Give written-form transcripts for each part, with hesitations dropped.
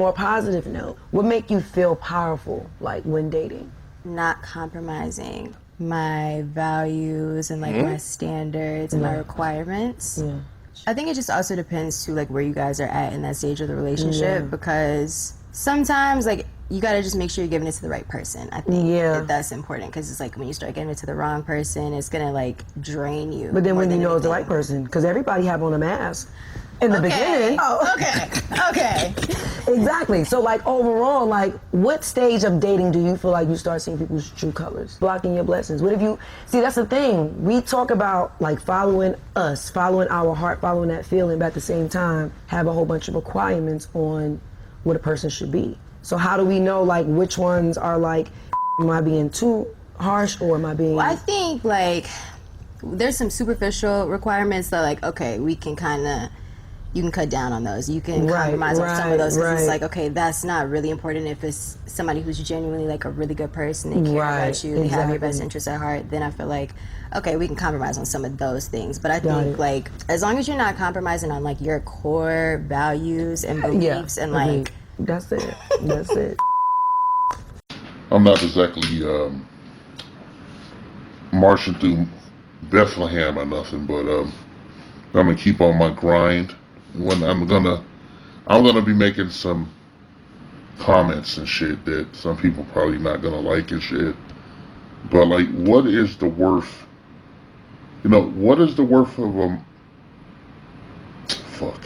more positive note, what make you feel powerful, like, when dating? Not compromising my values and like my standards and my requirements. Yeah. I think it just also depends too, like where you guys are at in that stage of the relationship, because sometimes like you gotta just make sure you're giving it to the right person. I think that's important, because it's like when you start giving it to the wrong person, it's gonna like drain you. But then more when you than know it's the anything. right person, because everybody have on a mask in the beginning. Oh, okay. Exactly. So, like, overall, like, what stage of dating do you feel like you start seeing people's true colors? Blocking your blessings. What if you, see, that's the thing. We talk about, like, following us, following our heart, following that feeling, but at the same time, have a whole bunch of requirements on what a person should be. So how do we know, like, which ones are, like, am I being too harsh, or am I being... Well, I think, like, there's some superficial requirements that, like, okay, we can kind of... You can cut down on those. You can compromise on some of those, because it's like, okay, that's not really important. If it's somebody who's genuinely like a really good person, they care about you, they have your best interests at heart, then I feel like, okay, we can compromise on some of those things. But I think like, as long as you're not compromising on like your core values and beliefs and like... That's it. That's it. I'm not exactly marching through Bethlehem or nothing, but I'm gonna keep on my grind. When I'm gonna be making some comments and shit that some people probably not gonna like and shit. But like, what is the worth? You know, what is the worth of a fuck?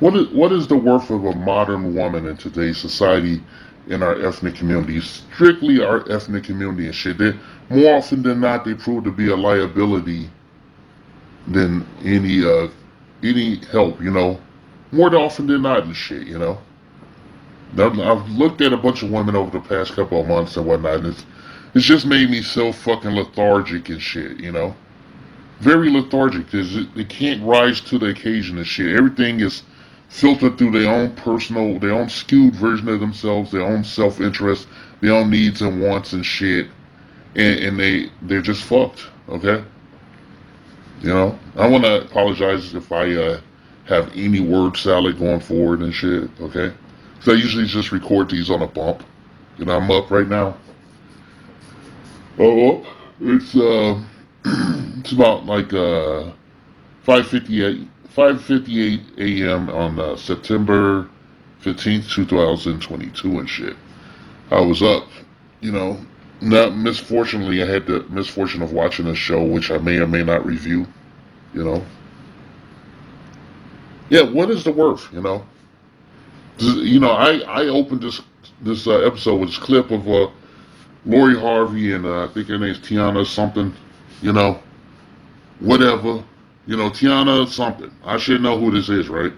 What is the worth of a modern woman in today's society, in our ethnic community, strictly our ethnic community and shit? They, more often than not, they prove to be a liability than any help, you know, more often than not and shit, you know. I've looked at a bunch of women over the past couple of months and whatnot, and it's just made me so fucking lethargic and shit, you know. Very lethargic, because they can't rise to the occasion and shit. Everything is filtered through their own personal, their own skewed version of themselves, their own self-interest, their own needs and wants and shit, and they're just fucked, okay? You know, I want to apologize if I have any word salad going forward and shit, okay? So I usually just record these on a bump. You know, I'm up right now. Oh, it's it's about like 5:58 a.m. on September 15th, 2022 and shit. I was up, you know. Not misfortunately, I had the misfortune of watching a show which I may or may not review, you know. Yeah, what is the worth, you know? You know, I opened this episode with this clip of Lori Harvey and I think her name's Tiana something, you know, whatever, you know, Tiana something. I should know who this is, right?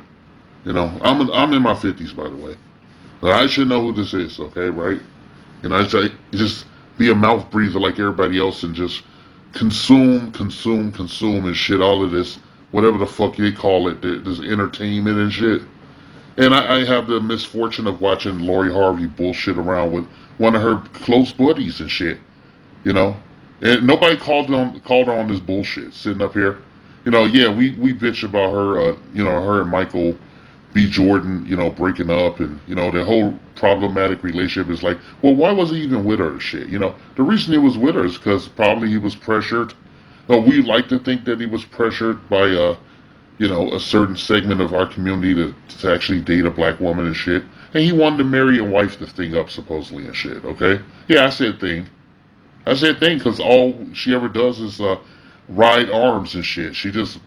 You know, I'm in my 50s, by the way, but I should know who this is, okay, right? You know, just be a mouth breather like everybody else and just consume and shit, all of this, whatever the fuck they call it, this entertainment and shit. And I have the misfortune of watching Lori Harvey bullshit around with one of her close buddies and shit, you know. And nobody called her on this bullshit, sitting up here. You know, yeah, we bitch about her, you know, her and Michael B. Jordan, you know, breaking up, and, you know, their whole problematic relationship is like, well, why was he even with her and shit? You know, the reason he was with her is because probably he was pressured. We like to think that he was pressured by, you know, a certain segment of our community to actually date a black woman and shit. And he wanted to marry and wife the thing up, supposedly, and shit, okay? Yeah, I said thing. I said thing because all she ever does is ride arms and shit. She just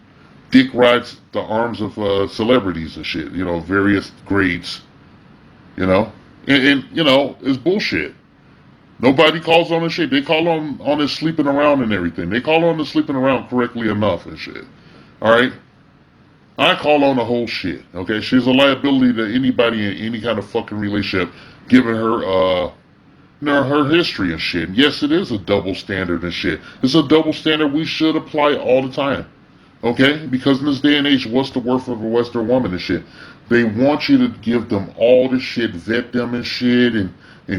dick rides the arms of celebrities and shit, you know, various grades, you know? And you know, it's bullshit. Nobody calls on this shit. They call on this sleeping around and everything. They call on the sleeping around correctly enough and shit. Alright? I call on the whole shit, okay? She's a liability to anybody in any kind of fucking relationship, given her, you know, her history and shit. And yes, it is a double standard and shit. It's a double standard we should apply all the time, okay? Because in this day and age, what's the worth of a Western woman and shit? They want you to give them all the shit, vet them and shit, and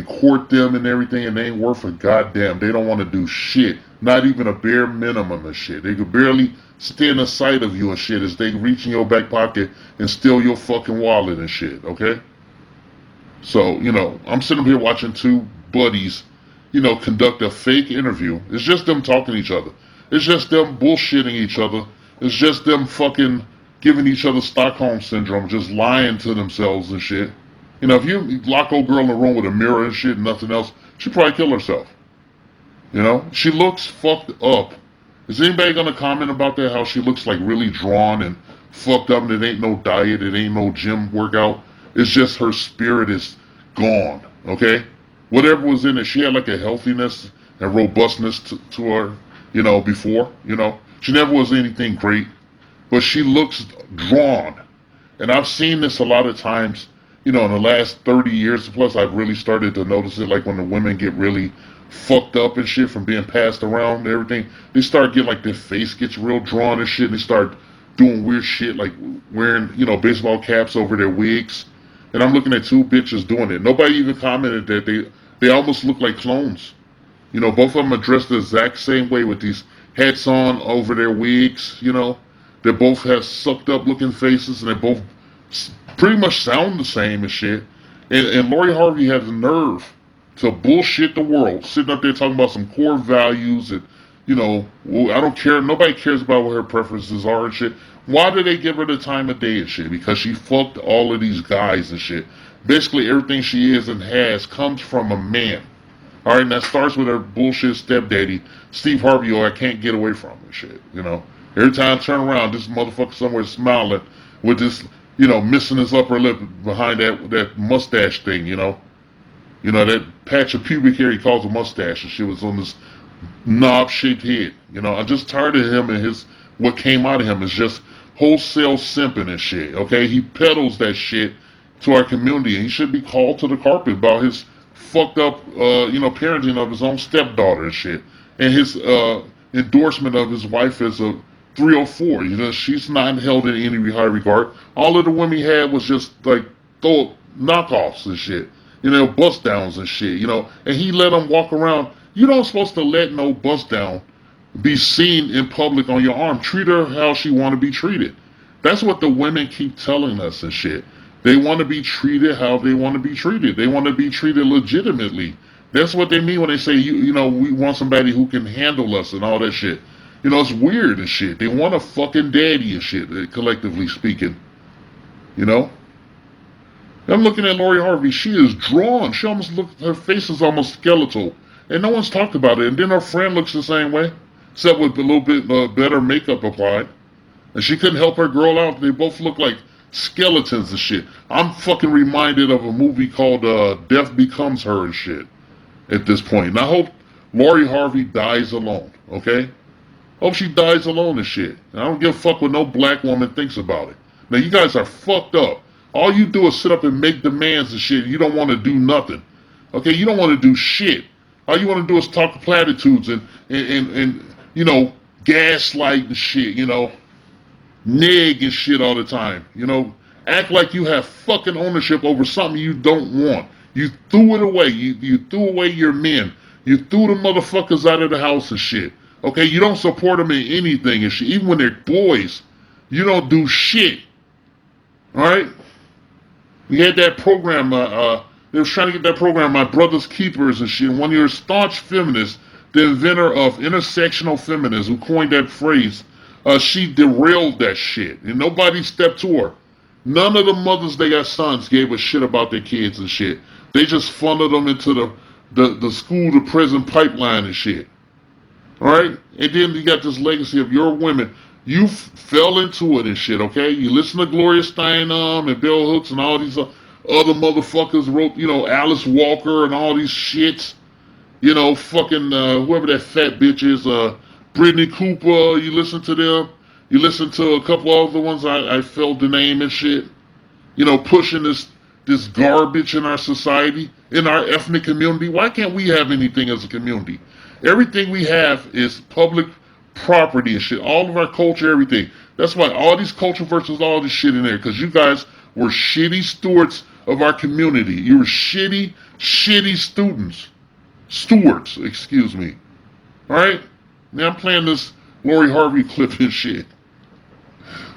court them and everything, and they ain't worth a goddamn. They don't want to do shit. Not even a bare minimum and shit. They could barely stay in the sight of you and shit as they reach in your back pocket and steal your fucking wallet and shit, okay? So, I'm sitting up here watching two buddies, conduct a fake interview. It's just them talking to each other. It's just them bullshitting each other. It's just them fucking giving each other Stockholm syndrome, just lying to themselves and shit. If you lock old girl in the room with a mirror and shit and nothing else, she'd probably kill herself. She looks fucked up. Is anybody gonna comment about that? How she looks like really drawn and fucked up, and it ain't no diet, it ain't no gym workout. It's just her spirit is gone. Okay, whatever was in it, she had like a healthiness and robustness to her. Before. She never was anything great, but she looks drawn. And I've seen this a lot of times. In the last 30 years plus, I've really started to notice it. Like when the women get really fucked up and shit from being passed around and everything, they start getting like their face gets real drawn and shit, and they start doing weird shit like wearing, baseball caps over their wigs. And I'm looking at two bitches doing it. Nobody even commented that they almost look like clones. Both of them are dressed the exact same way with these hats on over their wigs. They both have sucked up looking faces, and they both pretty much sound the same and shit. And Lori Harvey has the nerve to bullshit the world, sitting up there talking about some core values and, I don't care. Nobody cares about what her preferences are and shit. Why do they give her the time of day and shit? Because she fucked all of these guys and shit. Basically, everything she is and has comes from a man. All right, and that starts with her bullshit stepdaddy, Steve Harvey, or I can't get away from and shit. Every time I turn around, this motherfucker somewhere smiling with this, missing his upper lip behind that mustache thing. That patch of pubic hair he calls a mustache, and shit was on this knob-shaped head. I'm just tired of him and what came out of him is just wholesale simping and shit. Okay, he peddles that shit to our community, and he should be called to the carpet about his fucked up, parenting of his own stepdaughter and shit, and his endorsement of his wife as a 304. She's not held in any high regard. All of the women he had was just like knockoffs and shit. Bust downs and shit. And he let them walk around. You don't supposed to let no bust down be seen in public on your arm. Treat her how she want to be treated. That's what the women keep telling us and shit. They want to be treated how they want to be treated. They want to be treated legitimately. That's what they mean when they say, we want somebody who can handle us and all that shit. It's weird and shit. They want a fucking daddy and shit, collectively speaking. I'm looking at Lori Harvey. She is drawn. Her face is almost skeletal. And no one's talked about it. And then her friend looks the same way, except with a little bit better makeup applied. And she couldn't help her girl out. They both look like skeletons and shit. I'm fucking reminded of a movie called Death Becomes Her and shit at this point. And I hope Lori Harvey dies alone, okay? Hope she dies alone and shit. And I don't give a fuck what no black woman thinks about it. Now, you guys are fucked up. All you do is sit up and make demands and shit. You don't want to do nothing. Okay? You don't want to do shit. All you want to do is talk platitudes and gaslight and shit, neg and shit all the time. Act like you have fucking ownership over something you don't want. You threw it away. You threw away your men. You threw the motherfuckers out of the house and shit. Okay? You don't support them in anything and shit. Even when they're boys, you don't do shit. Alright? We had that program, they was trying to get that program, My Brother's Keepers and shit. And one of your staunch feminists, the inventor of intersectional feminism, who coined that phrase, she derailed that shit. And nobody stepped to her. None of the mothers that got sons gave a shit about their kids and shit. They just funneled them into the school to prison pipeline and shit. Alright? And then you got this legacy of your women. You fell into it and shit, okay? You listen to Gloria Steinem and Bell Hooks and all these other motherfuckers wrote, Alice Walker and all these shits. Fucking whoever that fat bitch is, Brittany Cooper, you listen to them. You listen to a couple other ones, I failed the name and shit. Pushing this garbage in our society, in our ethnic community. Why can't we have anything as a community? Everything we have is public property and shit. All of our culture, everything. That's why all these culture versus all this shit in there. Because you guys were shitty stewards of our community. You were shitty students. Stewards, excuse me. Alright? Now I'm playing this Lori Harvey clip and shit.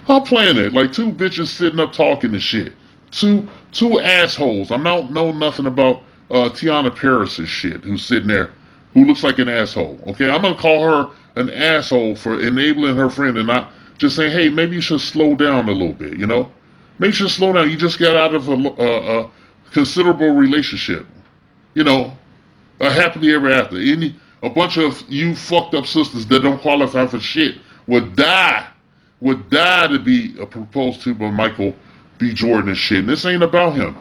I'm playing it. Like two bitches sitting up talking and shit. Two assholes. I don't know nothing about Tiana Paris's shit, who's sitting there, who looks like an asshole. Okay, I'm gonna call her an asshole for enabling her friend and not just saying, hey, maybe you should slow down a little bit. You know, maybe you should slow down. You just got out of a considerable relationship. You know, a happily ever after. A bunch of you fucked up sisters that don't qualify for shit would die to be proposed to by Michael B. Jordan and shit. And this ain't about him.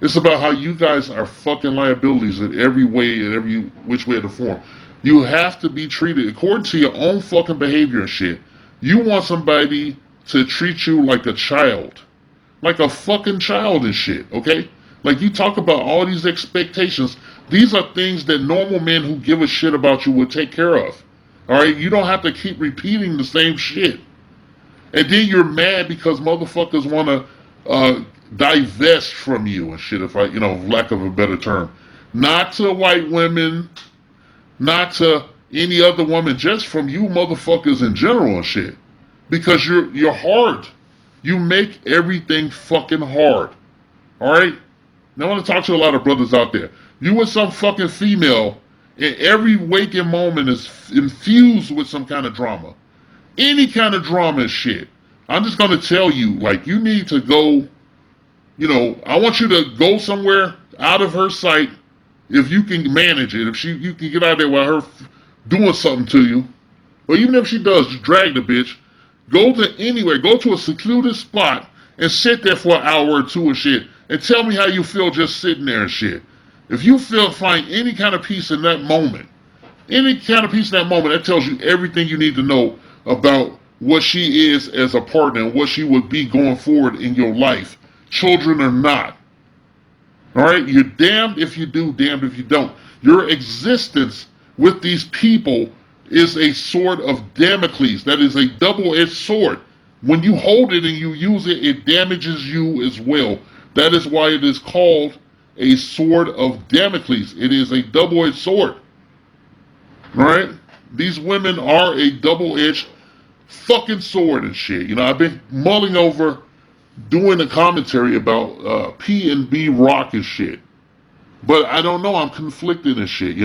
It's about how you guys are fucking liabilities in every way, in every which way of the form. You have to be treated according to your own fucking behavior and shit. You want somebody to treat you like a child. Like a fucking child and shit, okay? Like you talk about all these expectations. These are things that normal men who give a shit about you would take care of. Alright? You don't have to keep repeating the same shit. And then you're mad because motherfuckers want to divest from you and shit, if I, lack of a better term. Not to white women, not to any other woman, just from you motherfuckers in general and shit. Because you're hard. You make everything fucking hard. Alright? Now I want to talk to a lot of brothers out there. You with some fucking female, and every waking moment is infused with some kind of drama. Any kind of drama and shit. I'm just going to tell you, like, you need to go, I want you to go somewhere out of her sight if you can manage it. If you can get out there while her doing something to you. Or even if she does, just drag the bitch. Go to a secluded spot and sit there for an hour or two and shit. And tell me how you feel just sitting there and shit. If you find any kind of peace in that moment, that tells you everything you need to know about what she is as a partner and what she would be going forward in your life, children or not. Alright? You're damned if you do, damned if you don't. Your existence with these people is a sword of Damocles. That is a double-edged sword. When you hold it and you use it, it damages you as well. That is why it is called a sword of Damocles. It is a double-edged sword. Alright? These women are a double-edged fucking sword and shit. I've been mulling over doing a commentary about P&B Rock and shit. But I don't know, I'm conflicted and shit,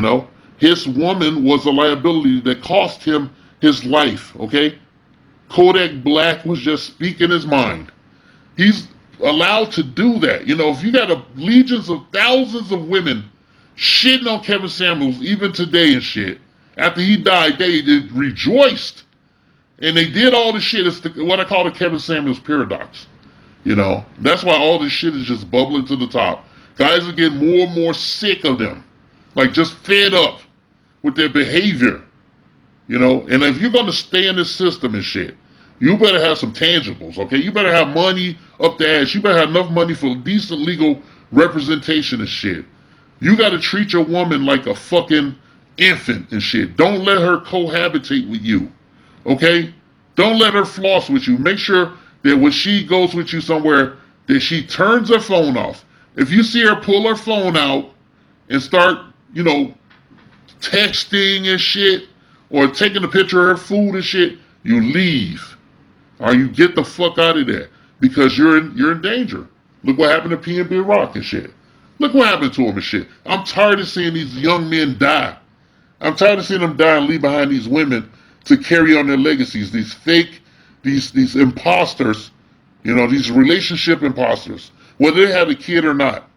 His woman was a liability that cost him his life, okay? Kodak Black was just speaking his mind. He's allowed to do that. If you got legions of thousands of women shitting on Kevin Samuels, even today and shit, after he died, they rejoiced. And they did all this shit. It's what I call the Kevin Samuels paradox. That's why all this shit is just bubbling to the top. Guys are getting more and more sick of them. Like, just fed up with their behavior. And if you're going to stay in this system and shit, you better have some tangibles, okay? You better have money up the ass. You better have enough money for decent legal representation and shit. You got to treat your woman like a fucking infant and shit. Don't let her cohabitate with you, okay? Don't let her floss with you. Make sure that when she goes with you somewhere, that she turns her phone off. If you see her pull her phone out and start, texting and shit, or taking a picture of her food and shit, you leave. Or you get the fuck out of there. Because you're in danger. Look what happened to P&B Rock and shit. Look what happened to him and shit. I'm tired of seeing these young men die. I'm tired of seeing them die and leave behind these women to carry on their legacies. These fake, these imposters, these relationship imposters. Whether they have a kid or not.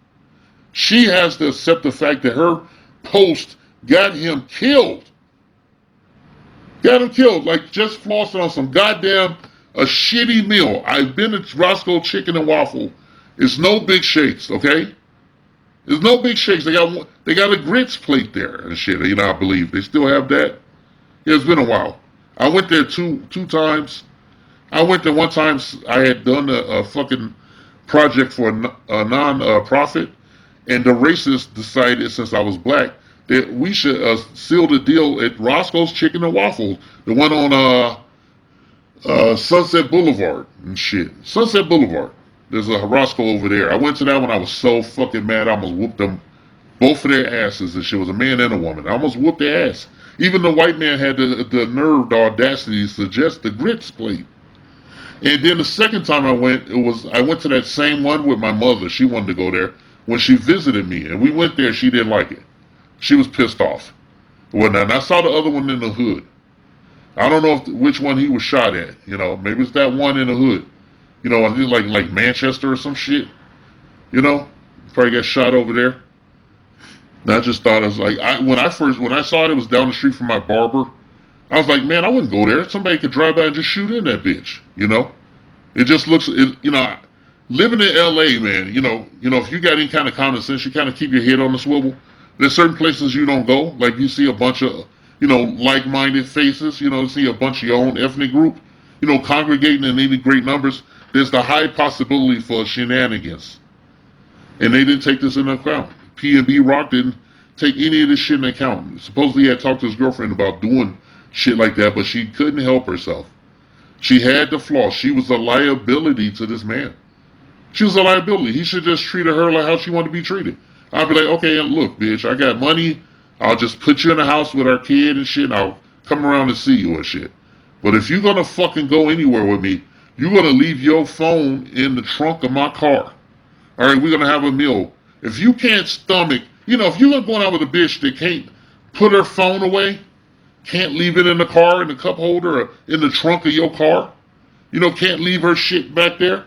She has to accept the fact that her post got him killed. Got him killed, like just flossing on some goddamn a shitty meal. I've been to Roscoe Chicken and Waffle. It's no big shakes, okay? There's no big shakes. They got a grits plate there and shit. I believe they still have that. Yeah, it's been a while. I went there two times. I went there one time. I had done a fucking project for a non-profit, and the racists decided, since I was black, that we should seal the deal at Roscoe's Chicken and Waffles, the one on Sunset Boulevard and shit. Sunset Boulevard. There's a Roscoe over there. I went to that one. I was so fucking mad. I almost whooped them, both of their asses. And shit was a man and a woman. I almost whooped their ass. Even the white man had the nerve, the audacity to suggest the grits plate. And then the second time I went, I went to that same one with my mother. She wanted to go there when she visited me, and we went there. She didn't like it. She was pissed off. Well, now, and I saw the other one in the hood. I don't know which one he was shot at. You know, maybe it's that one in the hood. You know, I think like Manchester or some shit. You know, probably got shot over there. And I just thought, I was like, when I saw it was down the street from my barber. I was like, man, I wouldn't go there. Somebody could drive by and just shoot in that bitch. You know, it just looks, you know, living in L.A., man. You know, if you got any kind of common sense, you kind of keep your head on the swivel. There's certain places you don't go. Like you see a bunch of, you know, like-minded faces. You know, see a bunch of your own ethnic group, you know, congregating in any great numbers. There's the high possibility for shenanigans. And they didn't take this into account. P&B Rock didn't take any of this shit into account. Supposedly he had talked to his girlfriend about doing shit like that, but she couldn't help herself. She had the flaw. She was a liability to this man. She was a liability. He should just treat her like how she wanted to be treated. I'd be like, okay, look, bitch, I got money. I'll just put you in the house with our kid and shit, and I'll come around and see you and shit. But if you're gonna fucking go anywhere with me, you're gonna leave your phone in the trunk of my car. All right, we're gonna have a meal. If you can't stomach, you know, if you're going out with a bitch that can't put her phone away, can't leave it in the car, in the cup holder, or in the trunk of your car, you know, can't leave her shit back there,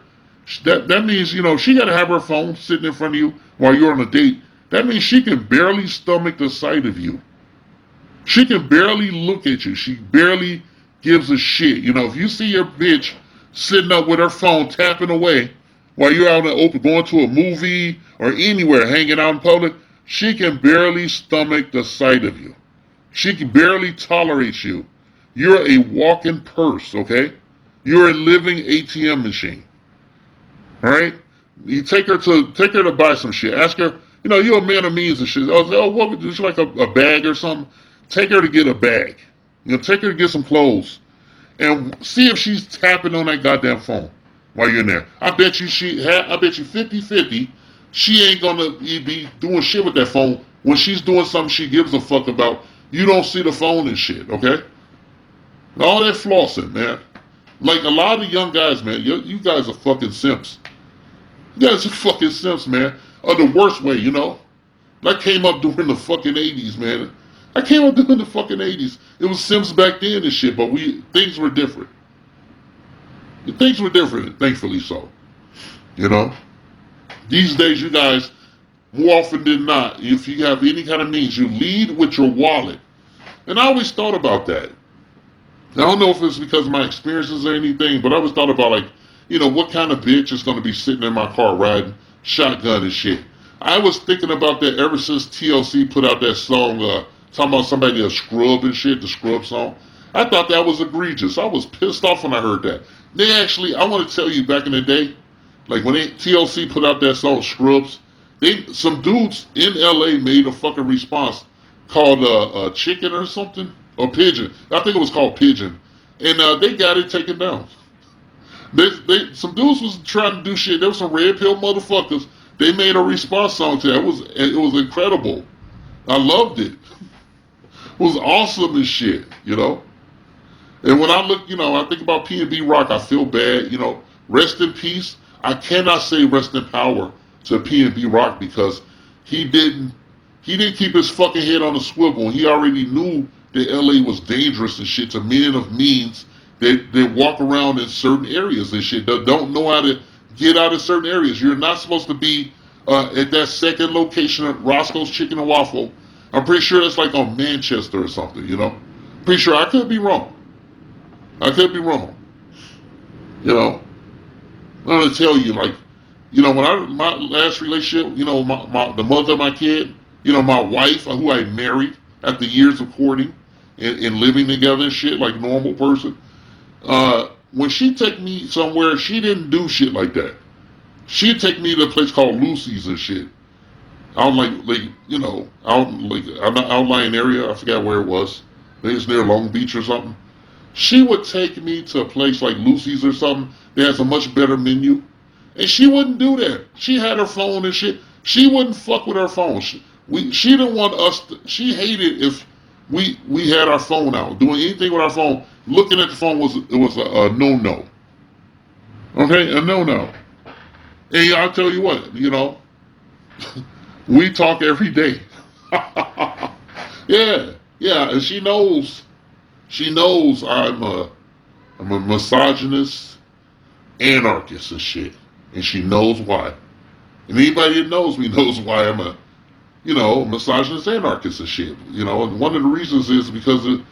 that means, you know, she got to have her phone sitting in front of you while you're on a date. That means she can barely stomach the sight of you. She can barely look at you. She barely gives a shit. You know, if you see your bitch sitting up with her phone tapping away while you're out in the open, going to a movie or anywhere, hanging out in public, she can barely stomach the sight of you. She can barely tolerate you. You're a walking purse, okay? You're a living ATM machine. All right? You take her to buy some shit. Ask her, you know, you're a man of means and shit. Oh, what would you like a bag or something? Take her to get a bag. You know, take her to get some clothes. And see if she's tapping on that goddamn phone while you're in there. I bet you 50-50, she ain't gonna be doing shit with that phone. When she's doing something she gives a fuck about, you don't see the phone and shit, okay? All that flossing, man. Like a lot of young guys, man, you guys are fucking simps. You guys are fucking simps, man. Or the worst way, you know? I came up during the fucking 80s, man. I came up during the fucking 80s. It was simps back then and shit, but things were different. Things were different, thankfully so. You know? These days, you guys, more often than not, if you have any kind of means, you lead with your wallet. And I always thought about that. I don't know if it's because of my experiences or anything, but I always thought about, like, you know, what kind of bitch is going to be sitting in my car riding shotgun and shit. I was thinking about that ever since TLC put out that song, talking about somebody a scrub and shit, the Scrub song. I thought that was egregious. I was pissed off when I heard that. They actually, I want to tell you, back in the day, like when TLC put out that song Scrubs, some dudes in LA made a fucking response called Chicken or something, or Pigeon. I think it was called Pigeon. And they got it taken down. Some dudes was trying to do shit. There was some red pill motherfuckers. They made a response song to that. It was incredible. I loved it. It was awesome as shit, you know. And when I look, you know, I think about P&B Rock, I feel bad, you know. Rest in peace. I cannot say rest in power to P&B Rock because he didn't keep his fucking head on a swivel. He already knew that LA was dangerous and shit to men of means that walk around in certain areas and shit that don't know how to get out of certain areas. You're not supposed to be at that second location at Roscoe's Chicken and Waffle. I'm pretty sure it's like on Manchester or something, you know. Pretty sure. I could be wrong. You know. I'm gonna tell you, like, you know, when my last relationship, you know, the mother of my kid, you know, my wife, who I married after years of courting and living together and shit like a normal person, when she took me somewhere, she didn't do shit like that. She'd take me to a place called Lucy's and shit. Out like you know, outlying area. I forgot where it was. I think it's near Long Beach or something. She would take me to a place like Lucy's or something that has a much better menu, and she wouldn't do that. She had her phone and shit. She wouldn't fuck with her phone. She didn't want us. She hated if we had our phone out, doing anything with our phone. Looking at the phone was a no-no. Okay, a no. And I'll tell you what, we talk every day. Yeah, and she knows. She knows I'm a misogynist, anarchist and shit, and she knows why. And anybody that knows me knows why I'm a, misogynist, anarchist and shit. And one of the reasons is because of,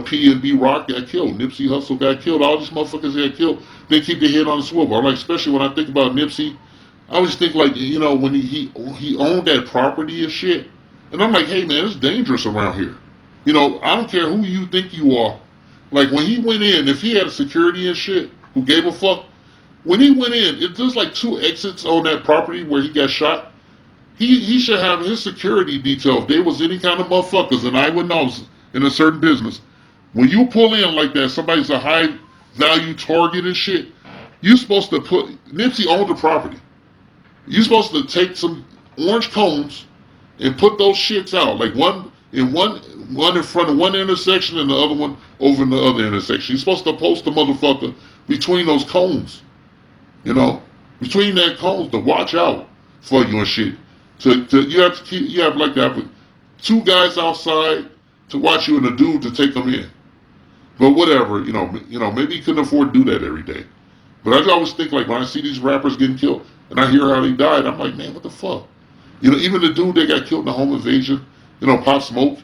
P and B Rock got killed, Nipsey Hussle got killed, all these motherfuckers got killed. They keep their head on the swivel. I'm like, especially when I think about Nipsey, I always think like, when he owned that property and shit. And I'm like, hey man, it's dangerous around here. I don't care who you think you are. Like when he went in, if he had a security and shit who gave a fuck, when he went in, there's like 2 exits on that property where he got shot. He should have his security detail. If there was any kind of motherfuckers, and I would know in a certain business, when you pull in like that, somebody's a high value target and shit, you're supposed to Nipsey owned the property. You're supposed to take some orange cones and put those shits out, like one in front of one intersection and the other one over in the other intersection. You're supposed to post the motherfucker between those cones, between that cones to watch out for you and shit. You have to have 2 guys outside to watch you and a dude to take them in. But whatever, maybe he couldn't afford to do that every day. But I always think like when I see these rappers getting killed and I hear how they died, I'm like, man, what the fuck? Even the dude that got killed in the home invasion, Pop Smoke,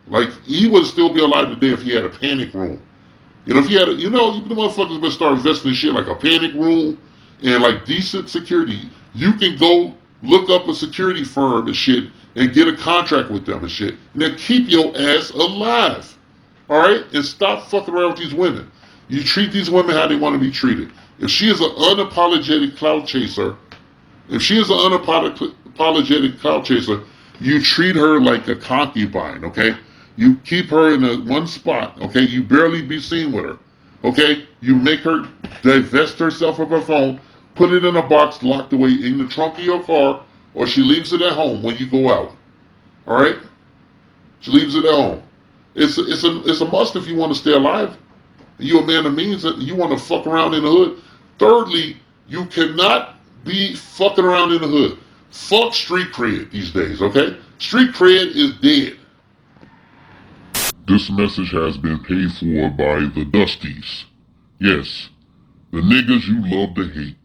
like he would still be alive today if he had a panic room. If he had the motherfuckers better start investing in shit like a panic room and like decent security. You can go look up a security firm and shit and get a contract with them and shit. And then keep your ass alive. Alright? And stop fucking around with these women. You treat these women how they want to be treated. If she is an unapologetic clout chaser, you treat her like a concubine, okay? You keep her in one spot, okay? You barely be seen with her, okay? You make her divest herself of her phone, put it in a box locked away in the trunk of your car, or she leaves it at home when you go out, all right? She leaves it at home. It's a must if you want to stay alive. You're a man of means, and you want to fuck around in the hood. Thirdly, you cannot be fucking around in the hood. Fuck street cred these days, okay? Street cred is dead. This message has been paid for by the Dusties. Yes, the niggas you love to hate.